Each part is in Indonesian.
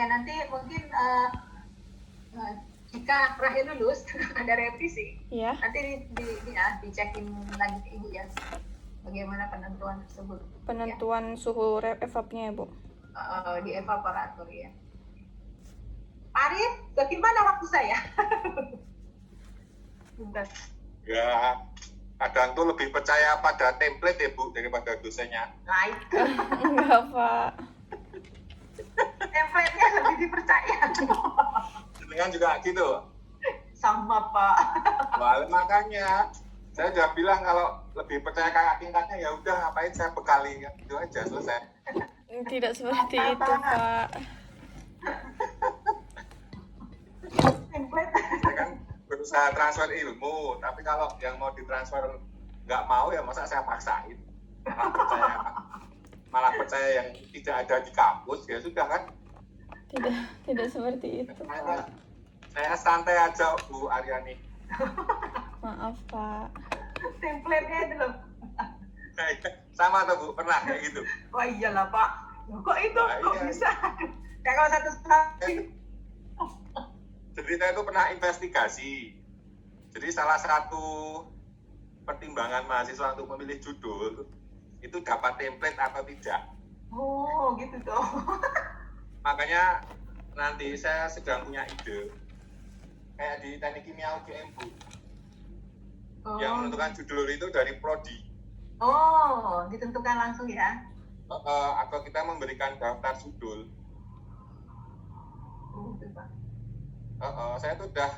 Ya nanti mungkin jika terakhir lulus ada revisi, nanti dicekin lagi ke Ibu ya, bagaimana penentuan tersebut. Penentuan suhu evapnya ya Bu? Di evaporator ya. Arif, bagaimana waktu saya? Ya, kadang tuh lebih percaya pada template ya Bu daripada dosennya. Lain. Enggak Pak. Template-nya lebih dipercaya. Dengan juga gitu. Sama Pak. Wah, makanya saya udah bilang kalau lebih percaya kakak tingkatnya ya udah ngapain saya bekali ya. Itu aja selesai. Tidak seperti itu Pak. Saya kan berusaha transfer ilmu, tapi kalau yang mau ditransfer nggak mau ya masa saya paksain. Malah percaya yang tidak ada di kampus ya sudah kan. Tidak seperti itu Pak. Saya santai aja Bu Aryani. Maaf Pak. Template-nya itu loh. Sama tuh Bu, pernah kayak gitu. Wah iyalah Pak. Kok itu kok iya. bisa? Ya kalau satu sekali. Jadi saya itu pernah investigasi. Jadi salah satu pertimbangan mahasiswa untuk memilih judul itu dapat template atau tidak. Oh gitu tuh. Makanya nanti saya sedang punya ide kayak di teknik kimia UGM Bu. Yang menentukan judul itu dari prodi. Oh, ditentukan langsung ya? Atau kita memberikan daftar judul. Saya tuh udah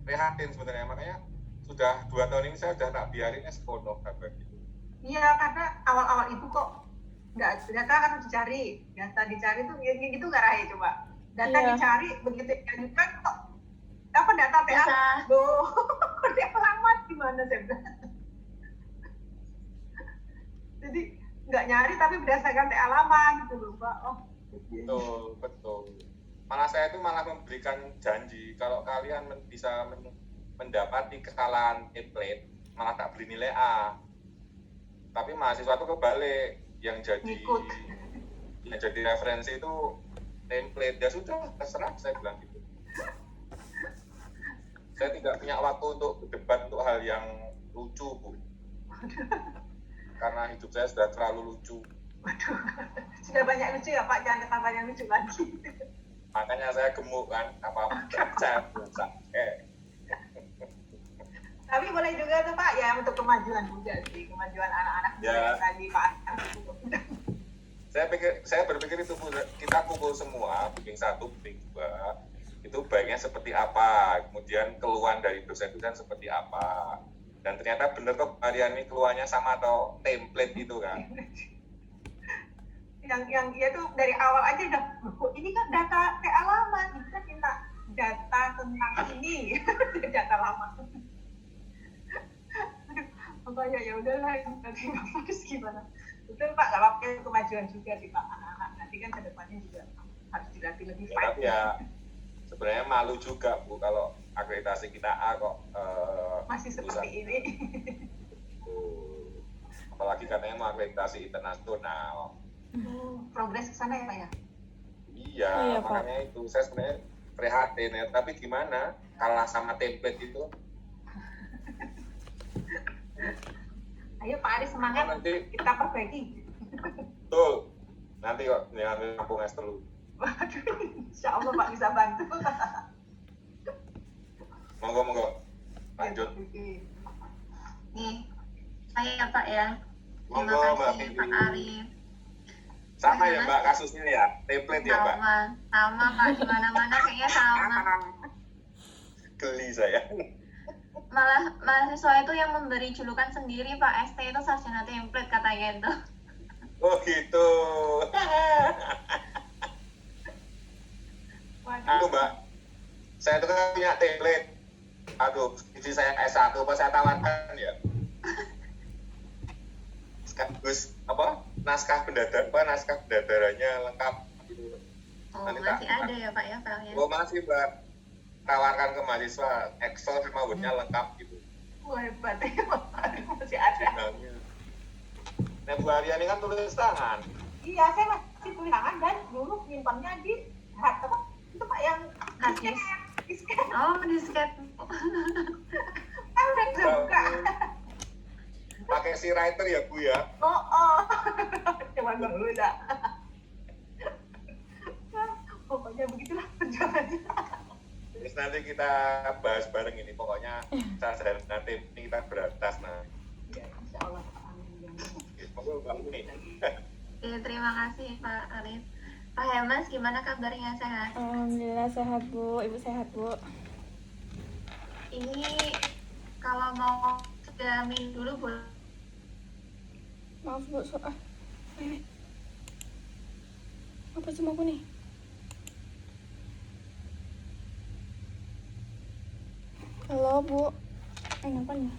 prihatin sebenarnya, makanya sudah 2 tahun ini saya udah tak biarinnya sekolah kabar gitu. Iya, karena awal-awal itu kok data kan dicari tuh gitu nggak Rahe coba. Data dicari begitu diajukan kok apa data PA? Loh, dia alamat gimana saya bilang. Jadi nggak nyari tapi berdasarkan alamat gitu loh Pak. Betul. Malah saya itu malah memberikan janji kalau kalian bisa mendapati kesalahan template malah tak beri nilai A. Tapi mahasiswa itu kebalik, yang jadi referensi itu template. Ya sudah, terserah saya bilang gitu. Saya tidak punya waktu untuk berdebat untuk hal yang lucu Bu. Karena hidup saya sudah terlalu lucu. Waduh, sudah banyak lucu ya Pak, jangan tambah yang lucu lagi. Makanya saya gemuk kan, apa-apa saya buka. Tapi boleh juga tuh Pak ya untuk kemajuan juga sih, kemajuan anak-anak ya. Tadi Pak. Saya berpikir itu kita kumpul semua, bikin 1, bikin 2, itu baiknya seperti apa, kemudian keluhan dari dosen-dosen seperti apa, dan ternyata benar kok Aryani keluhannya sama atau template itu kan. yang dia tuh dari awal aja udah ini kan data alamat, kita minta data tentang ini. Data lama. Makanya ya udahlah, nanti harus gimana. Betul Pak, gak apa-apa, kemajuan juga sih Pak, anak-anak nanti kan kedepannya juga harus dilatih lebih baik. Tapi ya sebenarnya malu juga Bu kalau akreditasi kita A kok masih seperti ini. Apalagi katanya mau akreditasi internasional. Progres ke sana ya Pak ya? Iya, makanya Pak. Itu saya sebenarnya prihatin ya, tapi gimana kalah sama template itu. Ayo Pak Aris semangat, nanti kita perbaiki. Betul, nanti kok dengan kampung es dulu. Waduh, insya Allah Pak bisa bantu. Monggo, lanjut. Nih, saya Pak ya. Monggo Mbak Vivi. Pak Arif. Sama ya Mbak kasusnya ya, template ya Mbak? Sama Pak, di mana-mana kayaknya sama. Geli saya. Malah mahasiswa itu yang memberi julukan sendiri Pak, ST itu sarjana template katanya itu. Oh gitu. Aduh Mbak, saya itu kan punya template. Aduh, isi saya S1 pas saya tawarkan ya. Sekaligus naskah pendadarannya lengkap gitu. Oh, masih ada ya Pak ya filenya? Oh masih Mbak, tawarkan ke mahasiswa Excel sama Word-nya lengkap gitu. Wah hebat ya masih ada. Nah Bu Aryani kan tulis tangan. Iya, saya masih tulis tangan dan dulu nyimpannya di hard Najis. Oh, disket. Kan udah buka. Pakai si writer ya Bu ya. Oh. Cuman dulu dah. Pokoknya begitulah perjalanannya. Terus nanti kita bahas bareng ini. Pokoknya sarjana ini kita beratas nah. Ya, insya Allah. Amin. Monggo Mbak Uni. Oke, terima kasih Pak Arif. Pak Hemas, gimana kabarnya, sehat? Alhamdulillah sehat Bu, Ibu sehat Bu. Ini kalau mau sudah minum dulu boleh. Maaf Bu, ini apa cuma aku nih? Halo Bu, apa nih?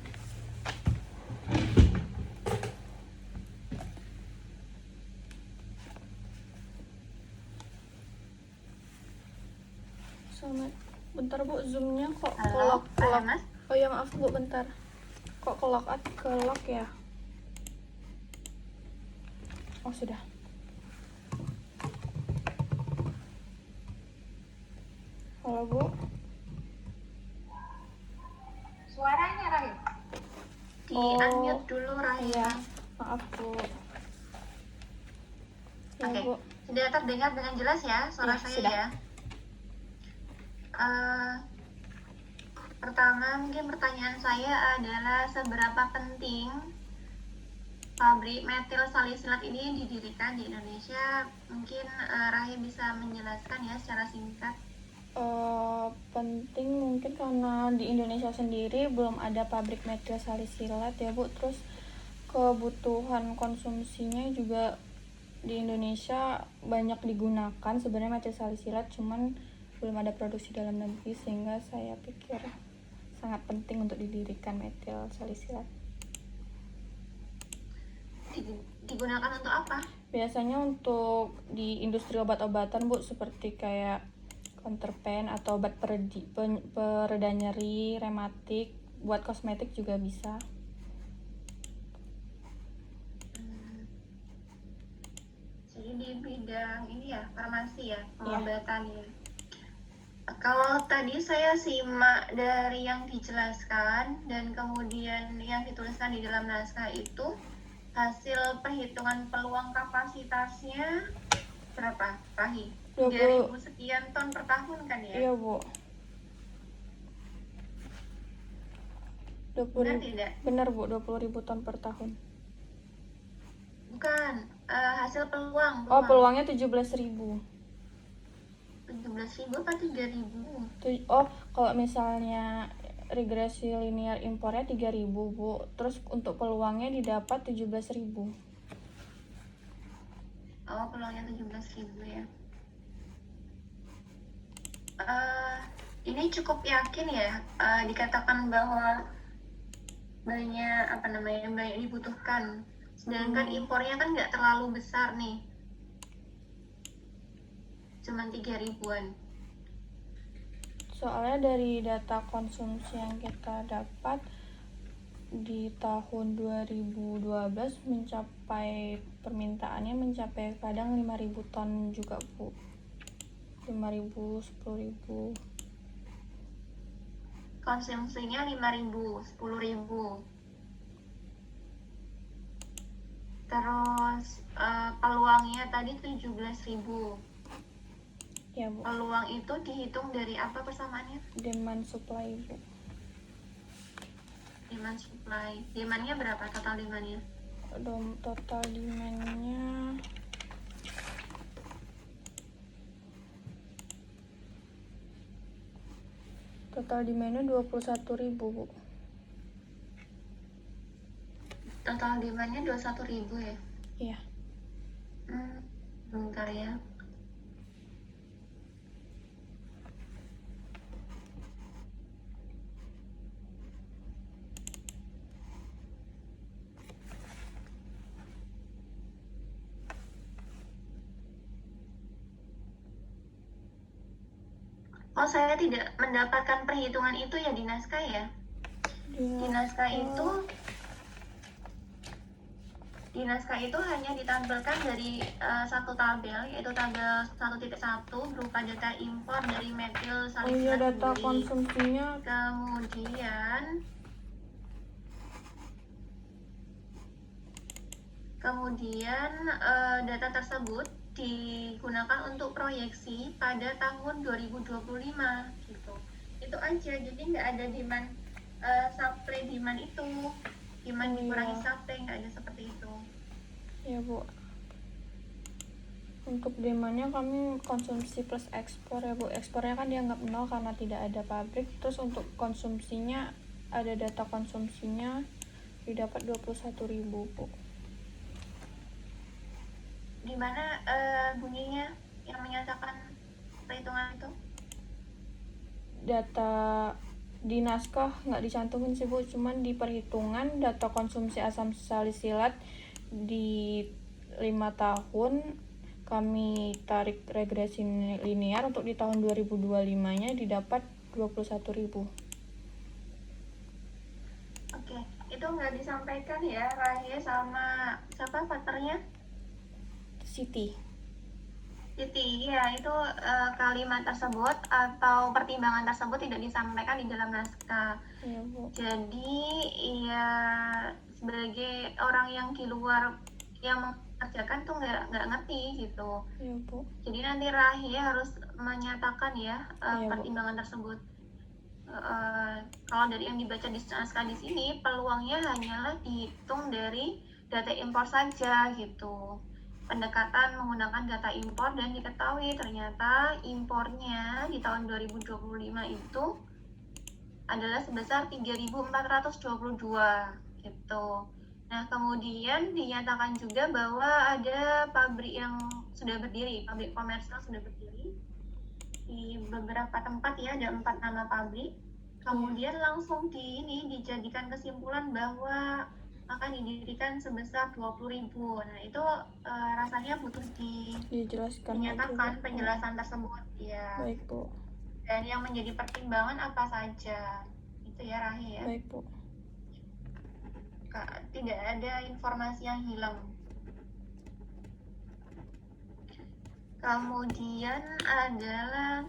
Selamat. Bentar Bu, zoomnya kok Halo, Pak kelok. Hemas. Oh ya maaf Bu, bentar. Kok kelok ya? Oh sudah. Halo Bu. Suaranya Rahim. Di Oh, unmute dulu Rahim. Iya, maaf Bu. Ya Oke. Bu. Sudah terdengar dengan jelas ya suara Ya, saya sudah. ya. Pertama mungkin pertanyaan saya adalah seberapa penting pabrik metil salisilat ini didirikan di Indonesia? Mungkin Rahim bisa menjelaskan ya secara singkat. Penting mungkin karena di Indonesia sendiri belum ada pabrik metil salisilat ya Bu, terus kebutuhan konsumsinya juga di Indonesia banyak digunakan sebenarnya metil salisilat, cuman belum ada produksi dalam negeri sehingga saya pikir sangat penting untuk didirikan metil salisilat. Digunakan untuk apa? Biasanya untuk di industri obat-obatan Bu, seperti kayak counterpane atau obat pereda nyeri, rematik, buat kosmetik juga bisa. Jadi di bidang ini ya, farmasi ya, pengobatan ya. Kalau tadi saya simak dari yang dijelaskan dan kemudian yang dituliskan di dalam naskah itu, hasil perhitungan peluang kapasitasnya berapa, Rahi? 3.000 sekian ton per tahun kan ya? Iya Bu. 20.000. Benar tidak? Benar Bu, 20.000 ton per tahun. Bukan, hasil peluang. Oh, peluangnya 17.000. 17.000 apa 3.000? Oh, kalau misalnya regresi linear impornya 3.000 Bu. Terus untuk peluangnya didapat 17.000. Oh, peluangnya 17.000 ya. Ini cukup yakin ya dikatakan bahwa banyak dibutuhkan, sedangkan impornya kan nggak terlalu besar nih, cuman 3.000-an. Soalnya dari data konsumsi yang kita dapat di tahun 2012 mencapai permintaannya mencapai kadang 5.000 ton juga Bu. 5.000, 10.000. Konsumsinya 5.000, 10.000. Terus peluangnya tadi 17.000. Ya Bu. Peluang itu dihitung dari apa persamaannya? Demand supply Bu. Demand supply. Demandnya berapa total demandnya? Total demandnya Total demandnya 21.000 Bu. Total demandnya 21.000 ya? Iya. Bentar ya. Oh, saya tidak mendapatkan perhitungan itu ya di naskah ya? Di naskah itu di naskah itu hanya ditampilkan dari satu tabel, yaitu tabel 1.1 berupa data impor dari metil Oh iya, salisilat data sendiri. konsumsinya. Kemudian data tersebut digunakan untuk proyeksi pada tahun 2025 gitu. Itu aja, jadi nggak ada demand supply demand itu, demand dikurangi supply, nggak ada seperti itu. Ya Bu, untuk demandnya kami konsumsi plus ekspor ya Bu. Ekspornya kan dianggap nol karena tidak ada pabrik. Terus untuk konsumsinya ada data konsumsinya didapat 21.000 Bu. Di mana bunyinya yang menyatakan perhitungan itu? Data di naskah nggak dicantumin sih Bu, cuman di perhitungan data konsumsi asam salisilat di 5 tahun kami tarik regresi linear untuk di tahun 2025-nya didapat 21.000. Oke, itu nggak disampaikan ya Rahe sama siapa partnernya? Siti. Ya itu kalimat tersebut atau pertimbangan tersebut tidak disampaikan di dalam naskah. Ya Bu. Jadi ya sebagai orang yang di luar yang mengerjakan tuh nggak ngerti gitu. Ya Bu. Jadi nanti Rahi harus menyatakan ya Ya, pertimbangan tersebut. Kalau dari yang dibaca di naskah di sini peluangnya hanyalah dihitung dari data impor saja gitu. Pendekatan menggunakan data impor dan diketahui ternyata impornya di tahun 2025 itu adalah sebesar 3.422 gitu. Nah, kemudian dinyatakan juga bahwa ada pabrik yang sudah berdiri, pabrik komersial sudah berdiri di beberapa tempat ya, ada 4 nama pabrik. Kemudian langsung dijadikan kesimpulan bahwa akan didirikan sebesar 20.000. Nah, itu rasanya butuh dinyatakan penjelasan tersebut ya. Baik Bu. Dan yang menjadi pertimbangan apa saja. Itu ya Rahi ya. Baik Bu. Tidak ada informasi yang hilang. Kemudian adalah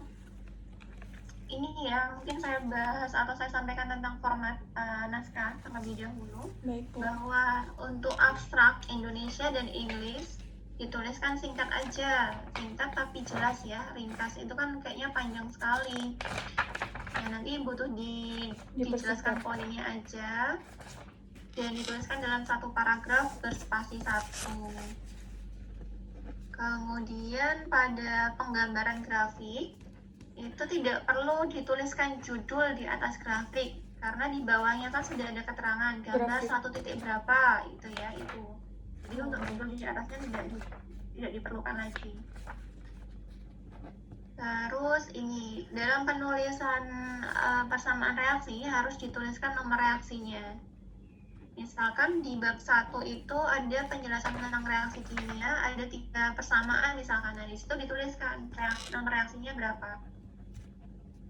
ini ya, mungkin saya bahas atau saya sampaikan tentang format naskah terlebih dahulu. Baik Bu. Bahwa untuk abstrak Indonesia dan Inggris dituliskan singkat aja, singkat tapi jelas ya, ringkas. Itu kan kayaknya panjang sekali. Nah, nanti butuh dijelaskan poinnya aja dan dituliskan dalam satu paragraf berspasi 1. Kemudian pada penggambaran grafik itu tidak perlu dituliskan judul di atas grafik karena di bawahnya kan sudah ada keterangan gambar satu titik berapa itu ya itu. Jadi untuk judul di atasnya tidak diperlukan lagi. Terus ini dalam penulisan persamaan reaksi harus dituliskan nomor reaksinya. Misalkan di bab 1 itu ada penjelasan tentang reaksi kimia, ada 3 persamaan misalkan, nah di situ dituliskan nomor reaksinya berapa.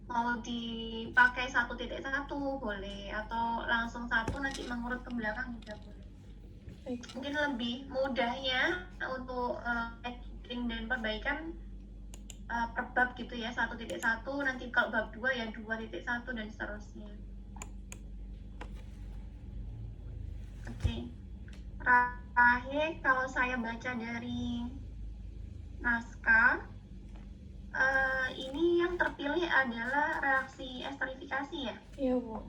Mau dipakai 1.1 boleh, atau langsung 1 nanti mengurut ke belakang juga boleh. Mungkin lebih mudahnya untuk editing dan perbaikan per bab gitu ya, 1.1, nanti kalau bab 2 ya 2.1 dan seterusnya. Oke. Terakhir kalau saya baca dari naskah, ini yang terpilih adalah reaksi esterifikasi ya? Iya Bu.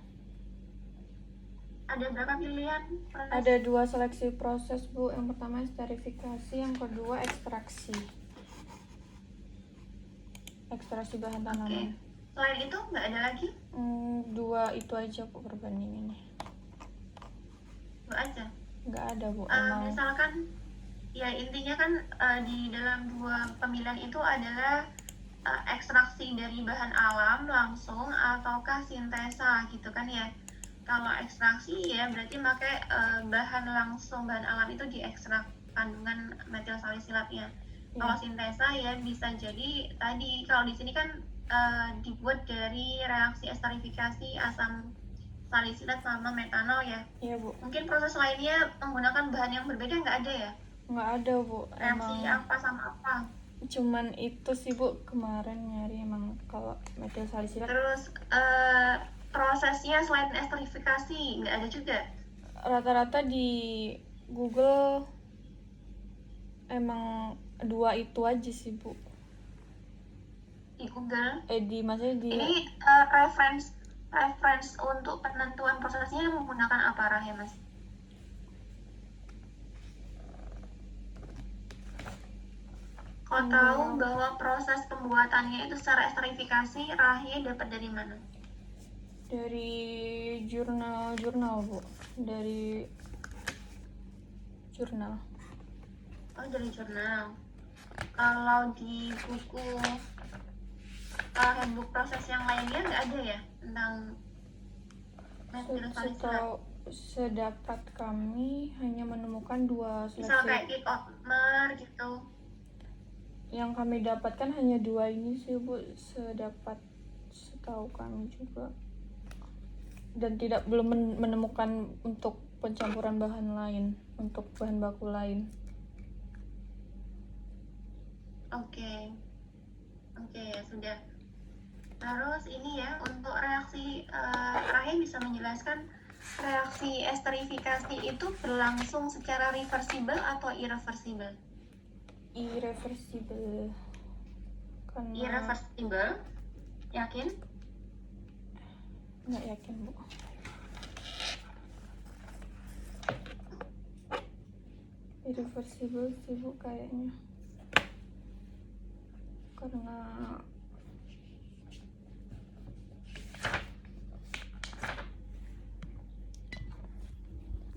Ada berapa pilihan? Ada 2 seleksi proses Bu. Yang pertama esterifikasi, yang kedua ekstraksi. Ekstraksi bahan tanaman. Selain itu nggak ada lagi? 2 itu aja Bu perbandingannya. 2 aja? Nggak ada Bu. Misalkan ya intinya kan di dalam 2 pemilihan itu adalah ekstraksi dari bahan alam langsung ataukah sintesa gitu kan ya. Kalau ekstraksi ya berarti pakai bahan langsung, bahan alam itu diekstrak kandungan metil salisilatnya. Kalau sintesa ya bisa jadi tadi kalau di sini kan dibuat dari reaksi esterifikasi asam salisilat sama metanol ya. Iya Bu, Mungkin proses lainnya menggunakan bahan yang berbeda nggak ada ya? nggak ada Bu, Reaksi emang apa sama apa? cuman itu sih Bu kemarin nyari emang kalau metil salisilat. Terus prosesnya selain esterifikasi nggak ada juga? Rata-rata di Google emang dua itu aja sih Bu. Di Google? Maksudnya di Ini reference untuk penentuan prosesnya menggunakan apa Rahe Mas? Kau tahu bahwa proses pembuatannya itu secara esterifikasi Rahe dapat dari mana? dari jurnal Bu, dari jurnal. Oh dari jurnal. Kalau di buku handbook proses yang lainnya nggak ada ya tentang metil salisilat? Sedapat kami hanya menemukan dua Misal seleksi. kayak kick omer gitu. Yang kami dapatkan hanya dua ini sih Bu, setahu kami juga. Dan belum menemukan untuk pencampuran bahan lain, untuk bahan baku lain. Oke, ya sudah. Terus ini ya untuk reaksi Rahe bisa menjelaskan reaksi esterifikasi itu berlangsung secara reversible atau irreversible? Irreversible. Karena Irreversible, yakin? nggak yakin Bu. Irreversible sih Bu kayaknya. Karena